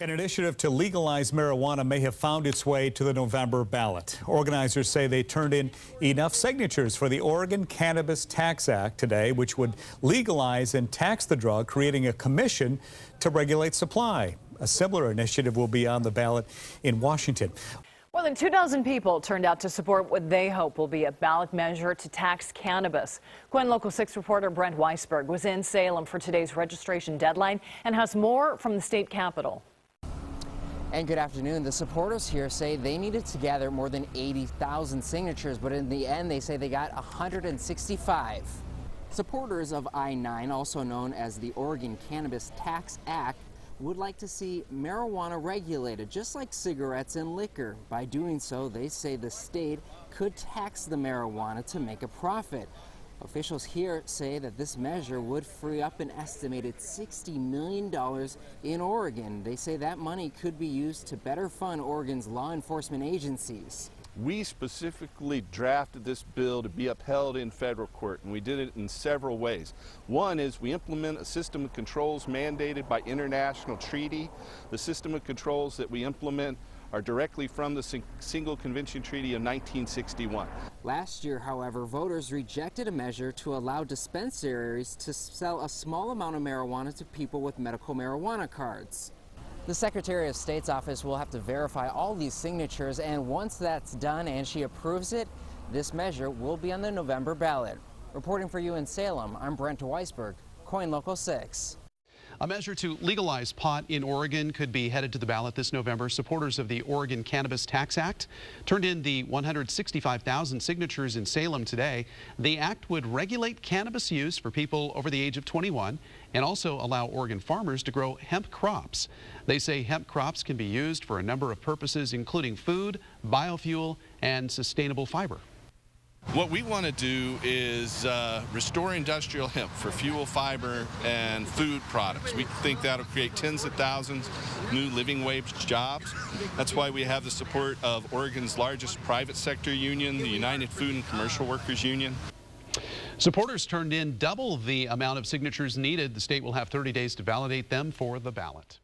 An initiative to legalize marijuana may have found its way to the November ballot. Organizers say they turned in enough signatures for the Oregon Cannabis Tax Act today, which would legalize and tax the drug, creating a commission to regulate supply. A similar initiative will be on the ballot in Washington. More than 2,000 people turned out to support what they hope will be a ballot measure to tax cannabis. KOIN Local 6 reporter Brent Weisberg was in Salem for today's registration deadline and has more from the state capitol. And good afternoon. The supporters here say they needed to gather more than 80,000 signatures, but in the end they say they got 165. Supporters of I-9, also known as the Oregon Cannabis Tax Act, would like to see marijuana regulated, just like cigarettes and liquor. By doing so, they say the state could tax the marijuana to make a profit. Officials here say that this measure would free up an estimated $60 million in Oregon. They say that money could be used to better fund Oregon's law enforcement agencies. We specifically drafted this bill to be upheld in federal court, and we did it in several ways. One is we implement a system of controls mandated by international treaty. The system of controls that we implement are directly from the Single Convention Treaty of 1961. Last year, however, voters rejected a measure to allow dispensaries to sell a small amount of marijuana to people with medical marijuana cards. The Secretary of State's office will have to verify all these signatures, and once that's done and she approves it, this measure will be on the November ballot. Reporting for you in Salem, I'm Brent Weisberg, KOIN Local 6. A measure to legalize pot in Oregon could be headed to the ballot this November. Supporters of the Oregon Cannabis Tax Act turned in the 165,000 signatures in Salem today. The act would regulate cannabis use for people over the age of 21 and also allow Oregon farmers to grow hemp crops. They say hemp crops can be used for a number of purposes, including food, biofuel, and sustainable fiber. What we want to do is restore industrial hemp for fuel, fiber, and food products. We think that'll create tens of thousands new living wage jobs. That's why we have the support of Oregon's largest private sector union, the United Food and Commercial Workers Union. Supporters turned in double the amount of signatures needed. The state will have 30 days to validate them for the ballot.